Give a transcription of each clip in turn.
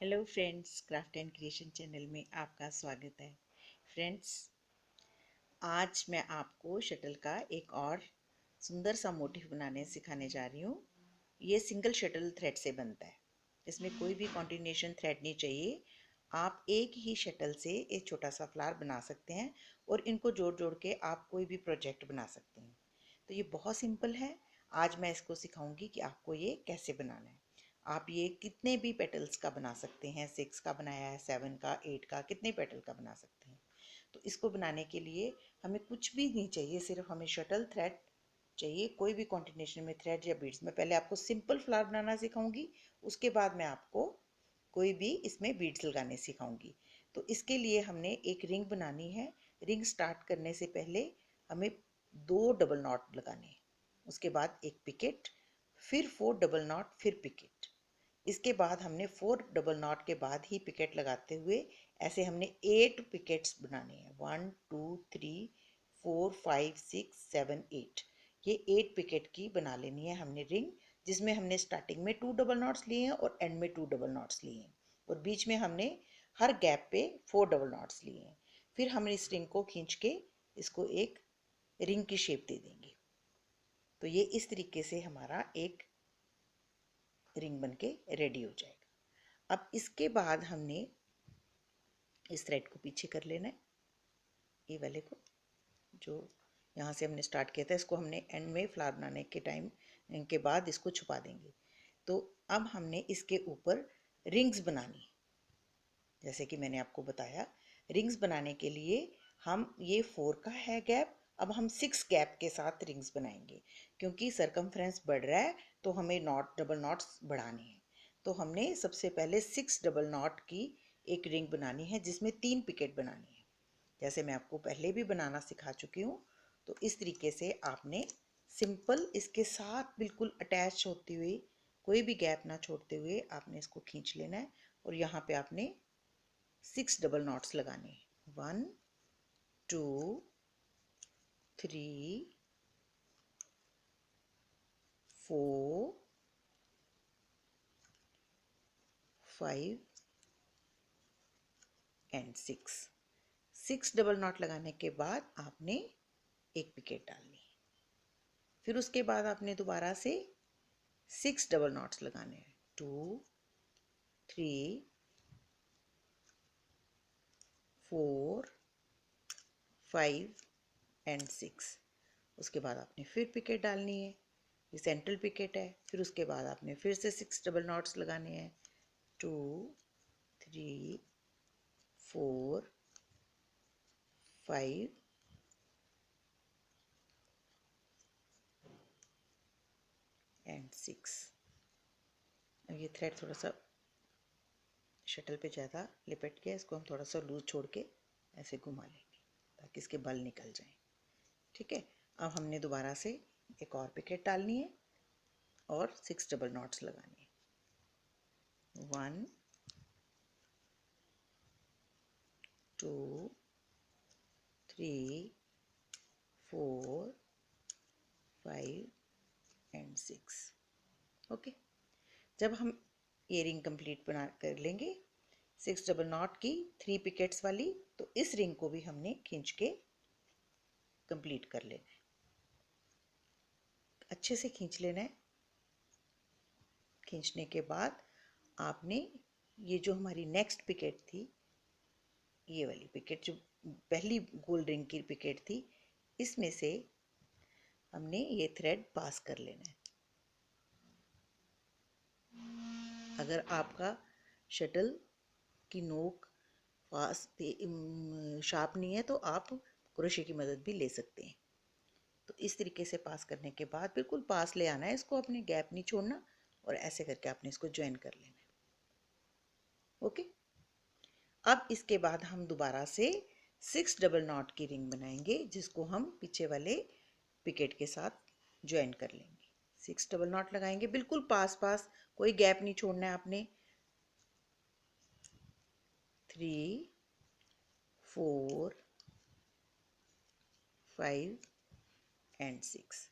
Hello friends, craft and creation channel में आपका स्वागत है। फ्रेंड्स, आज मैं आपको शटल का एक और सुंदर सा मोटिफ बनाने सिखाने जा रही हूँ। ये सिंगल शटल थ्रेड से बनता है। इसमें कोई भी कॉन्टिन्यूशन थ्रेड नहीं चाहिए। आप एक ही शटल से एक छोटा सा फ्लावर बना सकते हैं और इनको जोड़ जोड़ के आप कोई भी प्रोजेक्ट बना सकते हैं। तो ये बहुत सिंपल है। आज मैं इसको सिखाऊंगी कि आपको ये कैसे बनाना है। आप ये कितने भी पेटल्स का बना सकते हैं। 6 का बनाया है, 7 का, 8 का, कितने पेटल का बना सकते हैं। तो इसको बनाने के लिए हमें कुछ भी नहीं चाहिए, सिर्फ हमें शटल थ्रेड चाहिए। कोई भी कॉन्टिनेशन में थ्रेड या बीड्स। मैं पहले आपको सिंपल फ्लावर बनाना सिखाऊंगी, उसके बाद मैं आपको कोई भी इसमें बीड्स लगाने सिखाऊंगी। तो इसके लिए हमने एक रिंग बनानी है। रिंग स्टार्ट करने से पहले हमें 2 डबल नॉट लगाने हैं, उसके बाद एक पिकेट, फिर 4 डबल नॉट, फिर पिकेट। इसके बाद हमने 4 डबल नॉट के बाद ही पिकेट लगाते हुए ऐसे हमने 8 पिकेट्स बनाने हैं। 1 2 3 4 5 6 7 8, ये 8 पिकेट की बना लेनी है हमने रिंग, जिसमें हमने स्टार्टिंग में 2 डबल नॉट्स लिए हैं और एंड में 2 डबल नॉट्स लिए हैं, और बीच में हमने हर गैप पे 4 डबल नॉट्स लिए हैं। फिर हमने इस रिंग को खींच के इसको एक रिंग की शेप दे देंगे। तो ये इस तरीके से हमारा एक रिंग बनके रेडी हो जाएगा। अब इसके बाद हमने इस थ्रेड को पीछे कर लेना है, ये वाले को जो यहाँ से हमने स्टार्ट किया था, इसको हमने एंड में फ्लावर बनाने के टाइम के बाद इसको छुपा देंगे। तो अब हमने इसके ऊपर रिंग्स बनानी, जैसे कि मैंने आपको बताया। रिंग्स बनाने के लिए हम ये 4 का है गैप, अब हम 6 गैप के साथ रिंग्स बनाएंगे, क्योंकि सरकमफ्रेंस बढ़ रहा है तो हमें डबल नॉट्स बढ़ाने हैं। तो हमने सबसे पहले 6 डबल नॉट की एक रिंग बनानी है, जिसमें 3 पिकेट बनानी है, जैसे मैं आपको पहले भी बनाना सिखा चुकी हूँ। तो इस तरीके से आपने सिंपल इसके साथ बिल्कुल अटैच होती हुई, कोई भी गैप ना छोड़ते हुए आपने इसको खींच लेना है, और यहाँ पे आपने 6 डबल नॉट्स लगाने। 1 2 3 4 5 एंड 6 डबल नॉट लगाने के बाद आपने एक पिकेट डालनी है। फिर उसके बाद आपने दोबारा से 6 डबल नॉट्स लगाने हैं। 2 3 4 5 एंड 6। उसके बाद आपने फिर पिकेट डालनी है, ये सेंट्रल पिकेट है। फिर उसके बाद आपने फिर से 6 डबल नॉट्स लगाने हैं। 2 3 4 5 एंड 6। अब ये थ्रेड थोड़ा सा शटल पे ज़्यादा लिपट गया, इसको हम थोड़ा सा लूज छोड़ के ऐसे घुमा लेंगे ताकि इसके बल निकल जाएं। ठीक है। अब हमने दोबारा से एक और पिकेट डालनी है और 6 डबल नॉट्स लगानी है। 1 2 3 4 5 एंड 6। ओके। जब हम ये रिंग कंप्लीट बना कर लेंगे 6 डबल नॉट की 3 पिकेट्स वाली, तो इस रिंग को भी हमने खींच के कंप्लीट कर लेना है। अच्छे से खींच लेना है। खींचने के बाद आपने ये जो हमारी नेक्स्ट पिकेट थी, ये वाली पिकेट जो पहली गोल रिंग की पिकेट थी, इसमें से हमने ये थ्रेड पास कर लेना है। अगर आपका शटल की नोक पास शार्प नहीं है तो आप क्रोशे की मदद भी ले सकते हैं। तो इस तरीके से पास करने के बाद बिल्कुल पास ले आना है इसको, अपने गैप नहीं छोड़ना, और ऐसे करके आपने इसको ज्वाइन कर लेना है। ओके। अब इसके बाद हम दोबारा से 6 डबल नॉट की रिंग बनाएंगे, जिसको हम पीछे वाले पिकेट के साथ ज्वाइन कर लेंगे। 6 डबल नॉट लगाएंगे, बिल्कुल पास पास, कोई गैप नहीं छोड़ना है आपने। 3 4 5 एंड 6।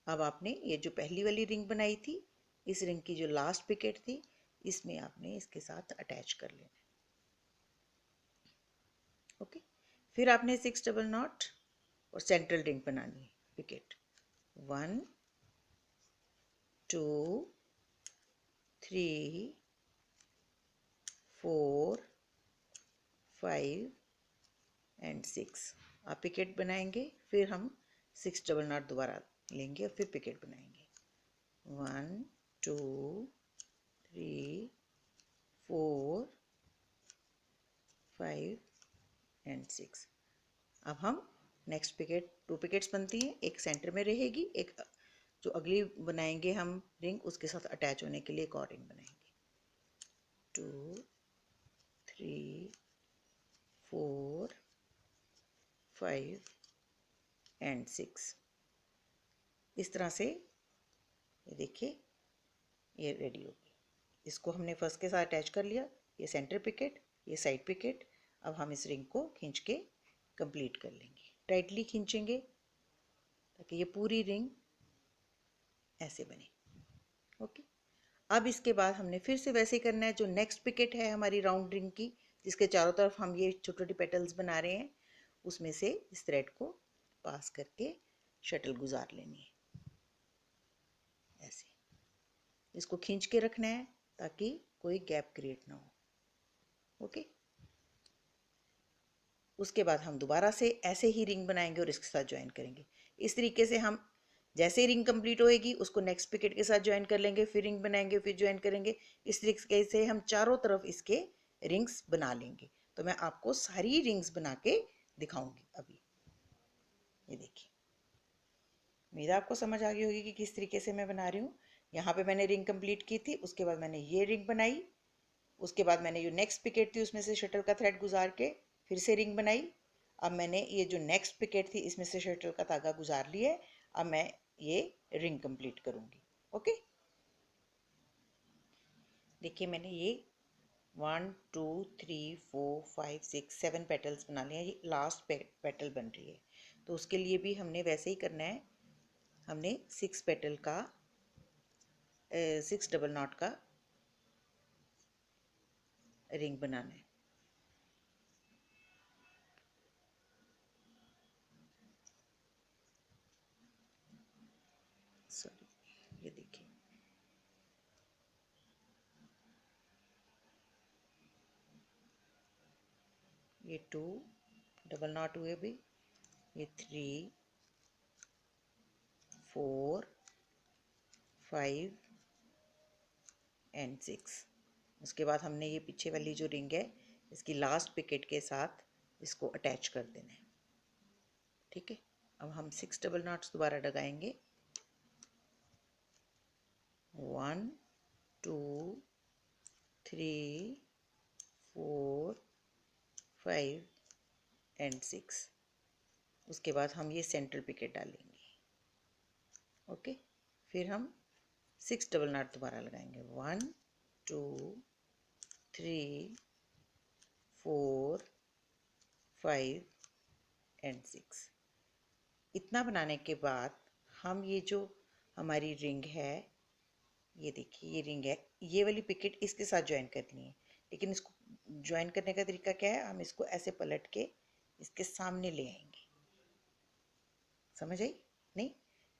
अब आपने ये जो पहली वाली रिंग बनाई थी, इस रिंग की जो लास्ट पिकेट थी, इसमें आपने इसके साथ अटैच कर लेना है। ओके, फिर आपने 6 डबल नॉट और सेंट्रल रिंग बनानी है पिकेट। 1 2 3 4 5 एंड 6 आप पिकेट बनाएंगे। फिर हम 6 डबल नॉट दोबारा लेंगे और फिर पिकेट बनाएंगे। 1 2 3 4 5 एंड 6। अब हम नेक्स्ट पिकेट, 2 पिकेट्स बनती हैं, एक सेंटर में रहेगी, एक जो अगली बनाएंगे हम रिंग उसके साथ अटैच होने के लिए एक और रिंग बनाएंगे। 2 3 4 5 एंड 6। इस तरह से ये देखिए ये रेडी हो गई। इसको हमने फर्स्ट के साथ अटैच कर लिया, ये सेंटर पिकेट, ये साइड पिकेट। अब हम इस रिंग को खींच के कंप्लीट कर लेंगे। टाइटली खींचेंगे ताकि ये पूरी रिंग ऐसे बने। ओके, अब इसके बाद हमने फिर से वैसे ही करना है। जो नेक्स्ट पिकेट है हमारी राउंड रिंग की, जिसके चारों तरफ हम ये छोटी छोटी पेटल्स बना रहे हैं, उसमें से इस थ्रेड को पास करके शटल गुजार लेनी है ऐसे। इसको खींच के रखना है ताकि कोई गैप क्रिएट ना हो। ओके, उसके बाद हम दोबारा से ऐसे ही रिंग बनाएंगे और इसके साथ ज्वाइन करेंगे। इस तरीके से हम जैसे ही रिंग कंप्लीट होएगी उसको नेक्स्ट पिकेट के साथ ज्वाइन कर लेंगे, फिर रिंग बनाएंगे, फिर ज्वाइन करेंगे। इस तरीके से हम चारों तरफ इसके रिंग्स बना लेंगे। तो मैं आपको सारी रिंग्स बना के दिखाऊंगी अभी। ये देखिए, उम्मीद आपको समझ आ गई होगी कि किस तरीके से मैं बना रही हूँ। यहाँ पे मैंने रिंग कंप्लीट की थी, उसके बाद मैंने ये रिंग बनाई, उसके बाद मैंने जो नेक्स्ट पिकेट थी उसमें से शटल का थ्रेड गुजार के फिर से रिंग बनाई। अब मैंने ये जो नेक्स्ट पिकेट थी इसमें से शटल का धागा गुजार लिया है। अब मैं ये रिंग कंप्लीट करूंगी। ओके, देखिए मैंने ये 1 2 3 4 5 6 7 पेटल्स बना लिए हैं। ये लास्ट पेटल बन रही है, तो उसके लिए भी हमने वैसे ही करना है। हमने 6 पेटल का 6 डबल नॉट का रिंग बनाना है। सॉरी, ये देखिए ये 2 डबल नॉट हुए भी, ये 3 4 5 एंड 6। उसके बाद हमने ये पीछे वाली जो रिंग है इसकी लास्ट पिकेट के साथ इसको अटैच कर देना है। ठीक है, अब हम 6 डबल नॉट्स दोबारा लगाएंगे। 1 2 3 4 5 एंड 6। उसके बाद हम ये सेंट्रल पिकेट डालेंगे। ओके, फिर हम 6 डबल नॉट दोबारा लगाएंगे। 1 2 3 4 5 एंड 6। इतना बनाने के बाद हम ये जो हमारी रिंग है, ये देखिए ये रिंग है, ये वाली पिकेट इसके साथ ज्वाइन करनी है। लेकिन इसको ज्वाइन करने का तरीका क्या है, हम इसको ऐसे पलट के इसके सामने ले आएंगे। समझ आई? नहीं,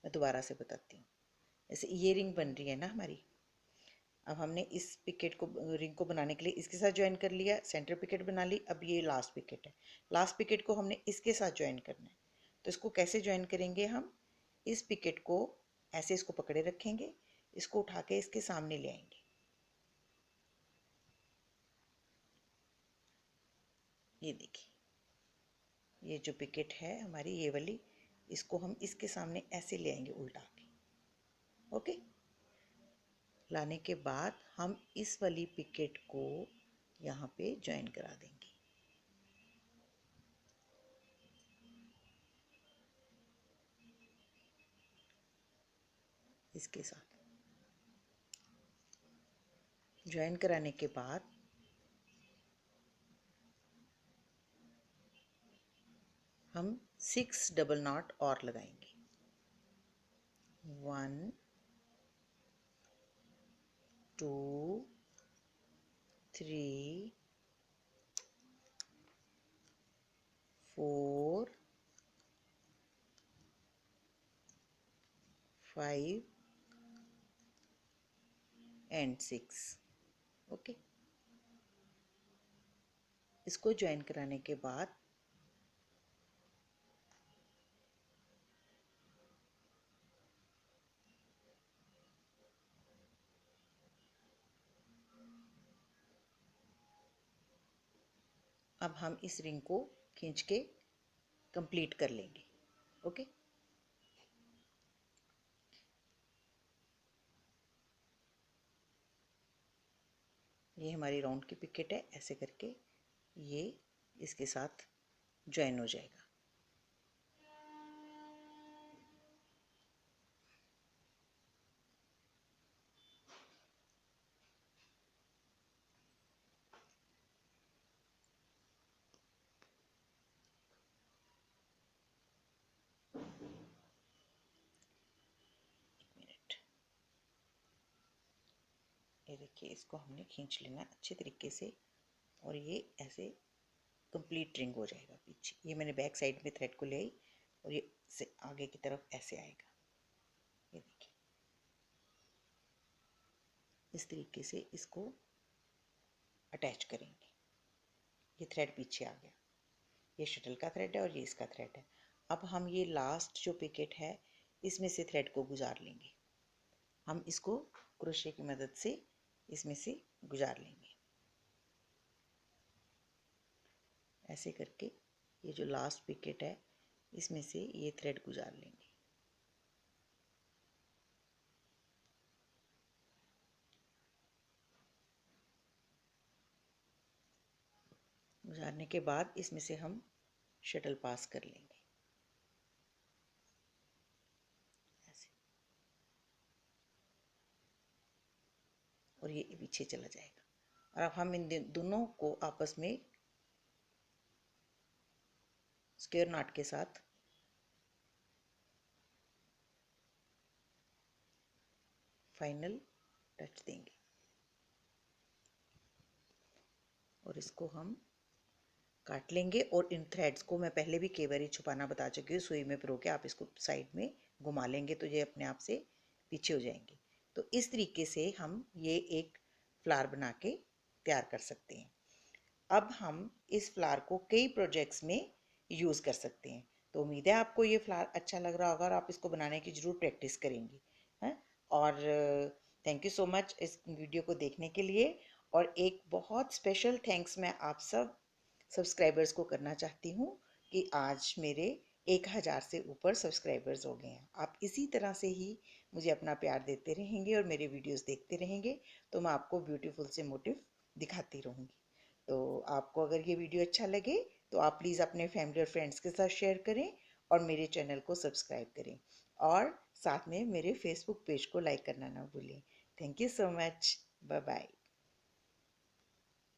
मैं दोबारा से बताती हूँ। जैसे ये रिंग बन रही है ना हमारी, अब हमने इस पिकेट को रिंग को बनाने के लिए इसके साथ ज्वाइन कर लिया, सेंटर पिकेट बना ली। अब ये लास्ट पिकेट है, लास्ट पिकेट को हमने इसके साथ ज्वाइन करना है। तो इसको कैसे ज्वाइन करेंगे हम, इस पिकेट को ऐसे इसको पकड़े रखेंगे, इसको उठा के इसके सामने ले आएंगे। ये देखिए ये जो पिकेट है हमारी ये वाली, इसको हम इसके सामने ऐसे ले आएंगे उल्टा के। ओके, लाने के बाद हम इस वाली पिकेट को यहाँ पे ज्वाइन करा देंगे इसके साथ। ज्वाइन कराने के बाद हम 6 डबल नॉट और लगाएंगे। 1 2 3 4 5 एंड 6। ओके, इसको ज्वाइन कराने के बाद अब हम इस रिंग को खींच के कंप्लीट कर लेंगे। ओके, ये हमारी राउंड की पिकेट है। ऐसे करके ये इसके साथ ज्वाइन हो जाएगा। ये देखिए, इसको हमने खींच लेना अच्छे तरीके से और ये ऐसे कंप्लीट रिंग हो जाएगा। पीछे ये मैंने बैक साइड में थ्रेड को ले आई और ये से आगे की तरफ ऐसे आएगा। ये देखिए, इस तरीके से इसको अटैच करेंगे। ये थ्रेड पीछे आ गया। ये शटल का थ्रेड है और ये इसका थ्रेड है। अब हम ये लास्ट जो पिकेट है इसमें से थ्रेड को गुजार लेंगे। हम इसको क्रोशे की मदद से इसमें से गुजार लेंगे। ऐसे करके ये जो लास्ट पिकेट है इसमें से ये थ्रेड गुजार लेंगे। गुजारने के बाद इसमें से हम शटल पास कर लेंगे ऐसे, और ये पीछे चला जाएगा। और अब हम इन दोनों को आपस में स्क्वायर नॉट के साथ फाइनल टच देंगे और इसको हम काट लेंगे। और इन थ्रेड्स को मैं पहले भी कई बार छुपाना बता चुकी हूँ। सुई में पिरो के आप इसको साइड में घुमा लेंगे तो ये अपने आप से पीछे हो जाएंगे। तो इस तरीके से हम ये एक फ्लावर बना के तैयार कर सकते हैं। अब हम इस फ्लावर को कई प्रोजेक्ट्स में यूज़ कर सकते हैं। तो उम्मीद है आपको ये फ्लावर अच्छा लग रहा होगा और आप इसको बनाने की ज़रूर प्रैक्टिस करेंगी, हैं। और थैंक यू सो मच इस वीडियो को देखने के लिए। और एक बहुत स्पेशल थैंक्स मैं आप सब सब्सक्राइबर्स को करना चाहती हूँ कि आज मेरे 1000 से ऊपर सब्सक्राइबर्स हो गए हैं। आप इसी तरह से ही मुझे अपना प्यार देते रहेंगे और मेरे वीडियोस देखते रहेंगे तो मैं आपको ब्यूटीफुल से मोटिव दिखाती रहूँगी। तो आपको अगर ये वीडियो अच्छा लगे तो आप प्लीज़ अपने फैमिली और फ्रेंड्स के साथ शेयर करें और मेरे चैनल को सब्सक्राइब करें और साथ में मेरे फेसबुक पेज को लाइक करना ना भूलें। Thank you so much. Bye bye.